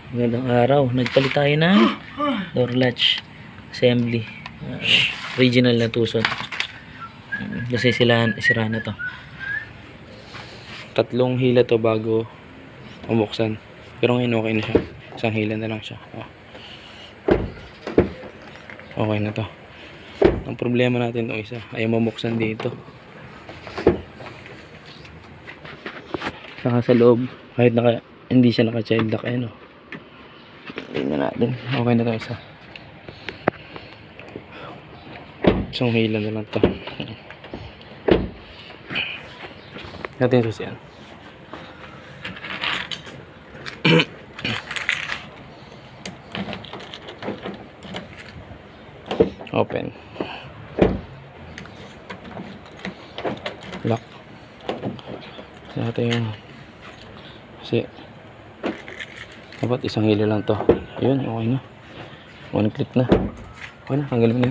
Magandang araw. Nagpalit tayo ng door latch assembly. Original na tusot. Kasi sira na to. 3 hila to bago mabuksan. Pero ngayon okay na siya. 1 hila na lang siya. Okay na to. Ang problema natin itong isa, ayaw mabuksan dito. Saka sa loob, kahit hindi siya naka-child lock, ayun o. Tingnan natin. Okay na ito isa. Isang hila na lang ito. Natin ito siya. Open. Lock. Kasi natin yung kasi dapat 1 hila lang to. Ayun, okay na. 1 click na. Okay na, tanggalin na.